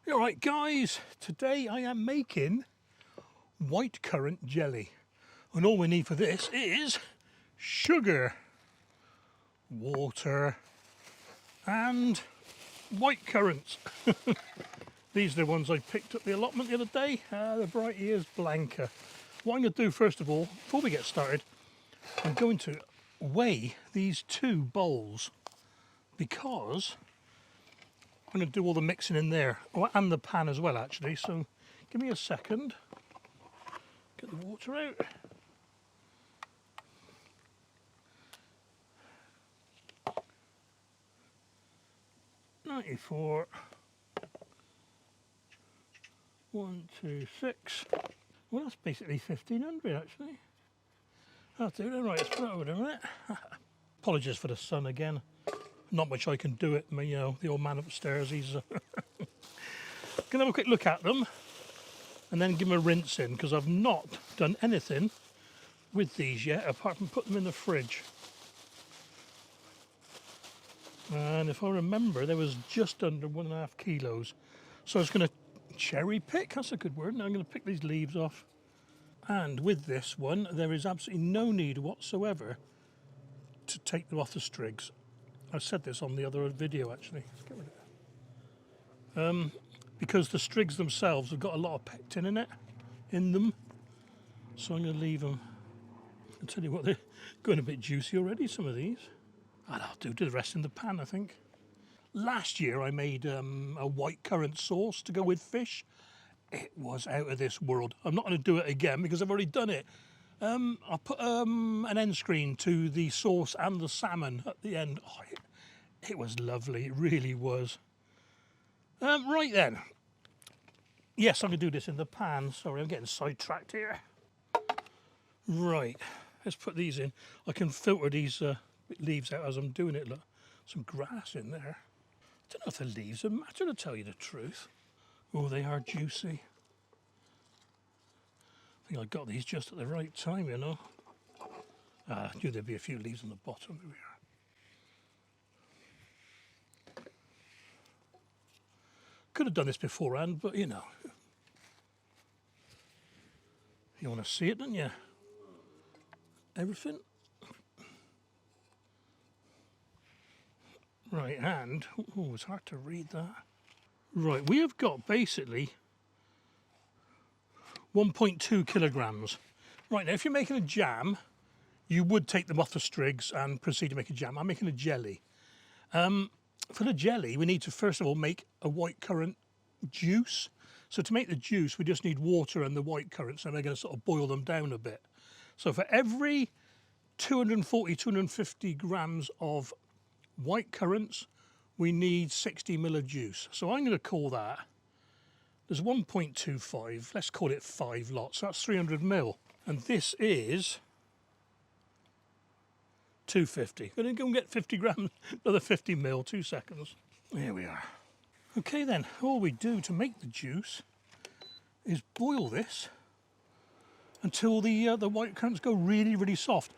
Alright guys, today I am making white currant jelly. And all we need for this is sugar, water and white currants. These are the ones I picked up the allotment the other day, the Bright Ears Blanca. What I'm going to do first of all, before we get started, I'm going to weigh these two bowls because I'm going to do all the mixing in there, and the pan as well actually, so give me a second. Get the water out. $94, 126. Well, that's basically 1500 actually. I'll do it. Right, let's put it over a minute. Apologies for the sun again. Not much I can do it. The old man upstairs, he's gonna have a quick look at them and then give them a rinse in, because I've not done anything with these yet apart from put them in the fridge. And if I remember, there was just under 1.5 kilos. So I was going to cherry pick, that's a good word. Now I'm going to pick these leaves off. And with this one, there is absolutely no need whatsoever to take them off the strigs. I said this on the other video actually. Let's get rid of it. Because the strigs themselves have got a lot of pectin in them. So I'm going to leave them. I'll tell you what, they're going a bit juicy already, some of these. And I'll do the rest in the pan, I think. Last year I made a white currant sauce to go with fish. It was out of this world. I'm not going to do it again because I've already done it. I put an end screen to the sauce and the salmon at the end. Oh, it was lovely, it really was. Right then. Yes, I'm going to do this in the pan. Sorry, I'm getting sidetracked here. Right, let's put these in. I can filter these leaves out as I'm doing it. Look, some grass in there. I don't know if the leaves are matter, to tell you the truth. Oh, they are juicy. I think I got these just at the right time, you know. I knew there'd be a few leaves on the bottom. Here we are. Could have done this beforehand, but you know. You want to see it, don't you? Everything. Right, and, oh, it's hard to read that. Right, we have got basically 1.2 kilograms. Right, now if you're making a jam, you would take them off the strigs and proceed to make a jam. I'm making a jelly. For the jelly, we need to first of all make a white currant juice. So to make the juice, we just need water and the white currants, and we're going to sort of boil them down a bit. So for every 240, 250 grams of white currants, we need 60 ml of juice. So I'm going to call that, there's 1.25, let's call it 5 lots, that's 300 ml. And this is 250. I'm going to go and get 50 grams, another 50 ml, 2 seconds. There we are. Okay then, all we do to make the juice is boil this until the white currants go really, really soft.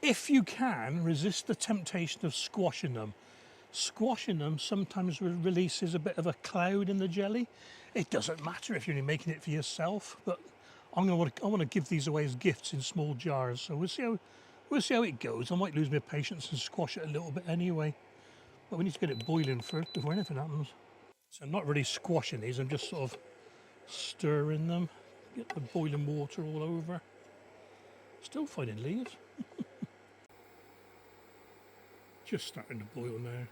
If you can, resist the temptation of squashing them. Squashing them sometimes releases a bit of a cloud in the jelly. It doesn't matter if you're only making it for yourself, but I want to give these away as gifts in small jars. So we'll see how it goes. I might lose my patience and squash it a little bit anyway. But we need to get it boiling first before anything happens. So I'm not really squashing these, I'm just sort of stirring them. Get the boiling water all over. Still finding leaves. Just starting to boil now.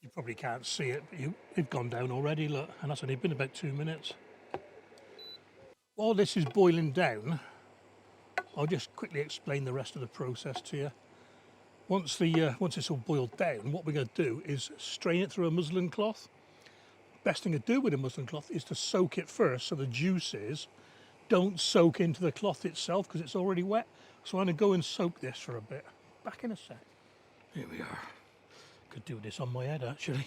You probably can't see it, but they've gone down already, look, and that's only been about 2 minutes. While this is boiling down, I'll just quickly explain the rest of the process to you. Once it's all boiled down, what we're going to do is strain it through a muslin cloth. Best thing to do with a muslin cloth is to soak it first, so the juices don't soak into the cloth itself because it's already wet. So I'm going to go and soak this for a bit. Back in a sec. Here we are. Could do this on my head actually.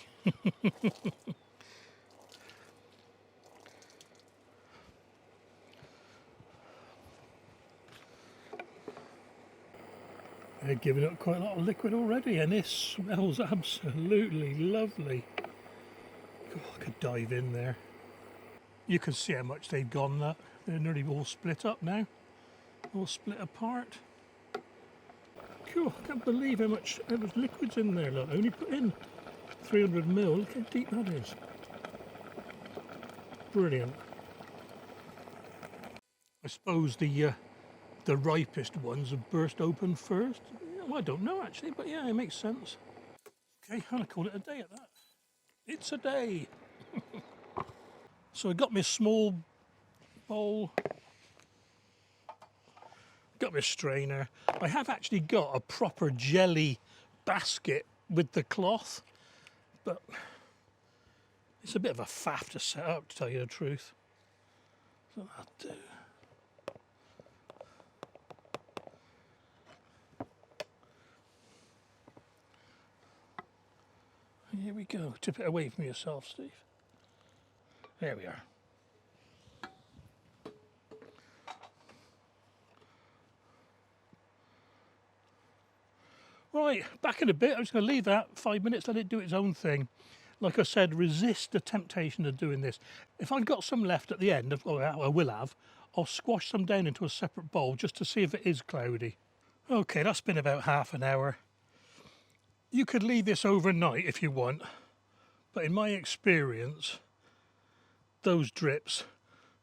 They're giving up quite a lot of liquid already, and this smells absolutely lovely. Oh, I could dive in there. You can see how much they've gone. That they're nearly all split up now, all split apart. Cool. I can't believe how much liquid's in there. Look, I only put in 300 ml. Look how deep that is. Brilliant. I suppose the ripest ones have burst open first. Well, I don't know actually, but yeah, it makes sense. Okay, I'm gonna call it a day at that. It's a day. So I got my small bowl, got my strainer. I have actually got a proper jelly basket with the cloth, but it's a bit of a faff to set up, to tell you the truth. So that'll do. Here we go. Tip it away from yourself, Steve. There we are. Right, back in a bit. I'm just going to leave that 5 minutes, let it do its own thing. Like I said, resist the temptation of doing this. If I've got some left at the end, well, I will have, I'll squash some down into a separate bowl just to see if it is cloudy. Okay, that's been about half an hour. You could leave this overnight if you want, but in my experience, those drips,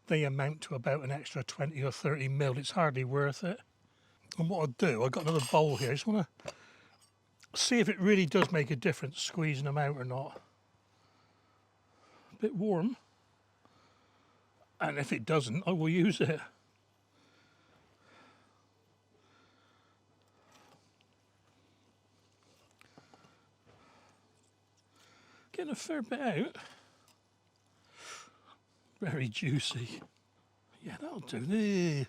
they amount to about an extra 20 or 30 mil. It's hardly worth it. And what I'll do, I've got another bowl here. I just want to see if it really does make a difference squeezing them out or not. A bit warm. And if it doesn't, I will use it. Getting a fair bit out. Very juicy. Yeah, that'll do.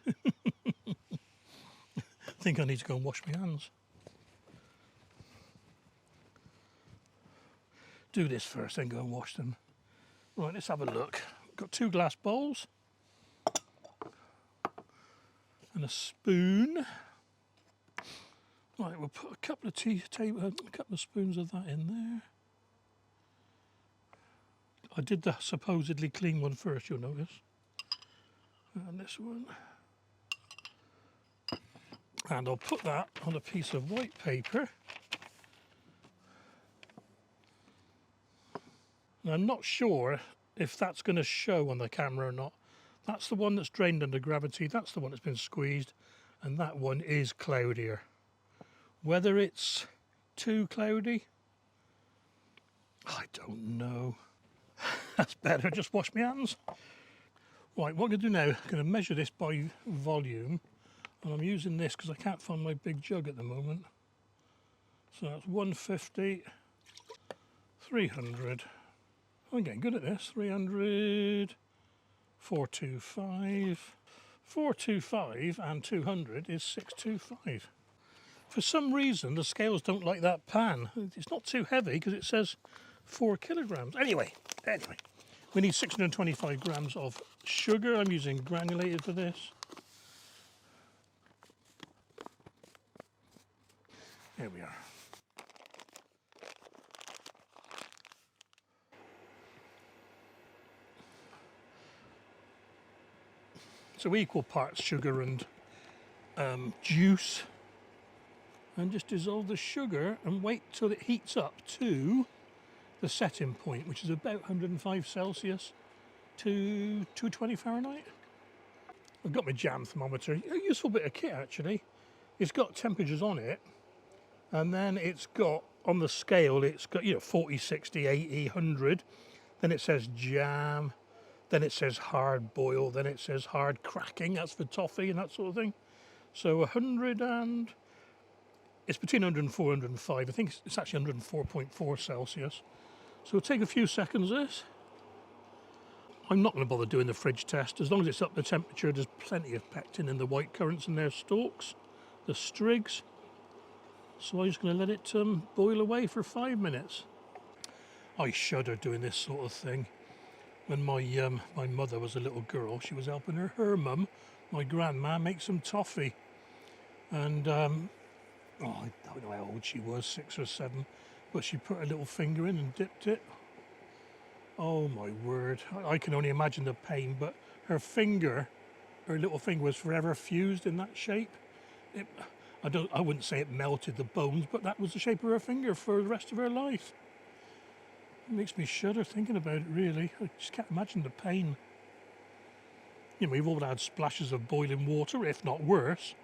I think I need to go and wash my hands. Do this first, then go and wash them. Right, let's have a look. Got 2 glass bowls and a spoon. Right, we'll put a couple of spoons of that in there. I did the supposedly clean one first, you'll notice. And this one. And I'll put that on a piece of white paper. And I'm not sure if that's going to show on the camera or not. That's the one that's drained under gravity, that's the one that's been squeezed, and that one is cloudier. Whether it's too cloudy, I don't know. That's better, just wash my hands. Right, what I'm going to do now, I'm going to measure this by volume, and I'm using this because I can't find my big jug at the moment. So that's 150, 300. I'm getting good at this. 300, 425. 425 and 200 is 625. For some reason, the scales don't like that pan. It's not too heavy because it says 4 kilograms. Anyway, we need 625 grams of sugar. I'm using granulated for this. There we are. So equal parts sugar and juice. And just dissolve the sugar and wait till it heats up to the setting point, which is about 105 Celsius to 220 Fahrenheit. I've got my jam thermometer, a useful bit of kit actually. It's got temperatures on it, and then it's got, on the scale, it's got, 40, 60, 80, 100. Then it says jam, then it says hard boil, then it says hard cracking, that's for toffee and that sort of thing. So 100 and, it's between 100 and 405. I think it's actually 104.4 Celsius. So we'll take a few seconds of this. I'm not going to bother doing the fridge test. As long as it's up to temperature, there's plenty of pectin in the white currants and their stalks, the strigs. So I'm just going to let it boil away for 5 minutes. I shudder doing this sort of thing. When my mother was a little girl, she was helping her mum, my grandma, make some toffee. And I don't know how old she was, 6 or 7, but she put her little finger in and dipped it. Oh my word, I can only imagine the pain, but her finger, her little finger was forever fused in that shape. It, I wouldn't say it melted the bones, but that was the shape of her finger for the rest of her life. It makes me shudder thinking about it, really. I just can't imagine the pain. You know, we've all had splashes of boiling water, if not worse,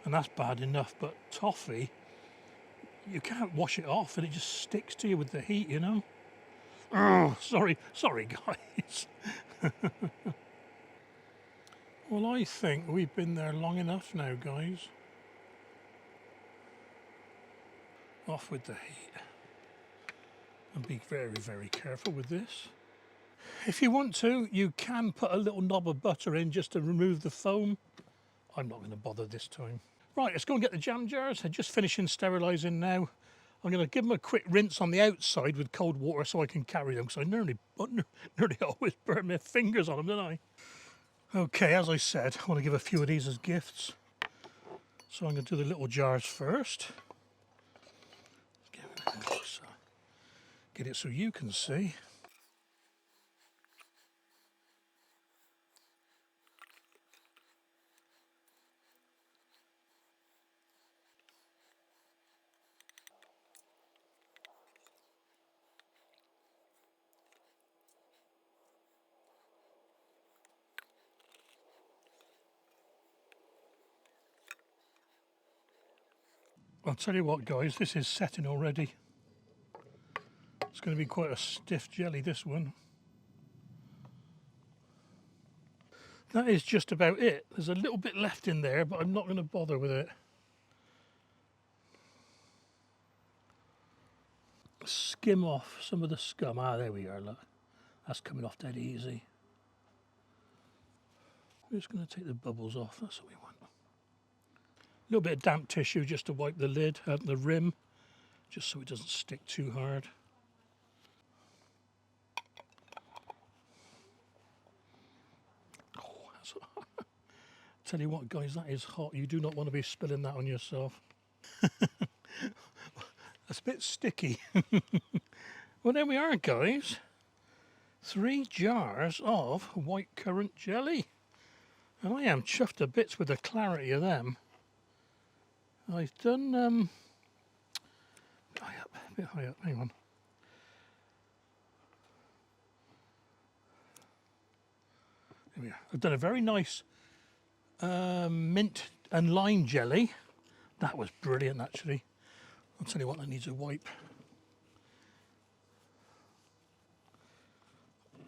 and that's bad enough, but toffee, you can't wash it off and it just sticks to you with the heat, you know? Oh, sorry guys. Well, I think we've been there long enough now, guys. Off with the heat. And be very, very careful with this. If you want to, you can put a little knob of butter in just to remove the foam. I'm not going to bother this time. Right, let's go and get the jam jars. I'm just finishing sterilising now. I'm going to give them a quick rinse on the outside with cold water so I can carry them, because I nearly always burn my fingers on them, don't I? Okay, as I said, I want to give a few of these as gifts. So I'm going to do the little jars first. Get it so you can see. I'll tell you what, guys, this is setting already. It's going to be quite a stiff jelly, this one. That is just about it. There's a little bit left in there, but I'm not going to bother with it. Skim off some of the scum. Ah, there we are, look. That's coming off dead easy. We're just going to take the bubbles off, that's what we want. A little bit of damp tissue just to wipe the lid, the rim, just so it doesn't stick too hard. Oh, that's tell you what, guys, that is hot. You do not want to be spilling that on yourself. That's a bit sticky. Well, there we are, guys. 3 jars of white currant jelly. And I am chuffed to bits with the clarity of them. I've done, a bit high up, hang on. There we are. I've done a very nice mint and lime jelly. That was brilliant, actually. I'll tell you what, that needs a wipe.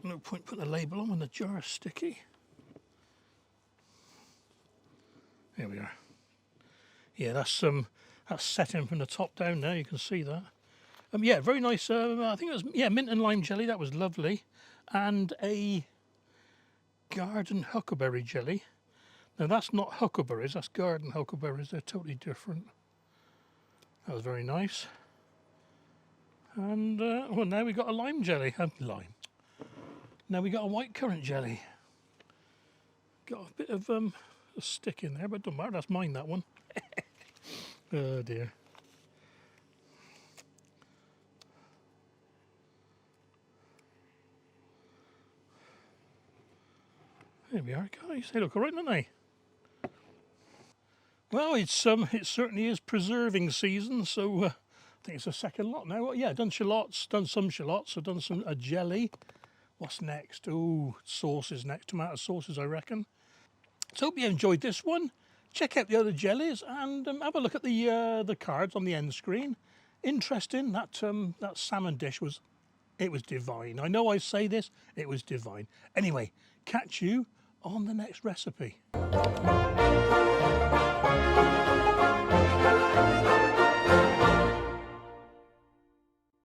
No point putting the label on when the jar is sticky. There we are. Yeah, that's setting from the top down there. You can see that. Yeah, very nice. I think it was mint and lime jelly. That was lovely, and a garden huckleberry jelly. Now that's not huckleberries. That's garden huckleberries. They're totally different. That was very nice. And well, now we got a lime jelly. Lime. Now we got a white currant jelly. Got a bit of a stick in there, but don't matter. That's mine. That one. Oh dear. There we are, guys. They look all right, don't they? Well, it certainly is preserving season, so I think it's the second lot now. Well, yeah, done shallots, done some shallots, I've done some a jelly. What's next? Oh, sauces next. Tomato sauces, I reckon. So hope you enjoyed this one. Check out the other jellies and have a look at the cards on the end screen. Interesting. That salmon dish was divine. I know I say this, it was divine. Anyway, catch you on the next recipe.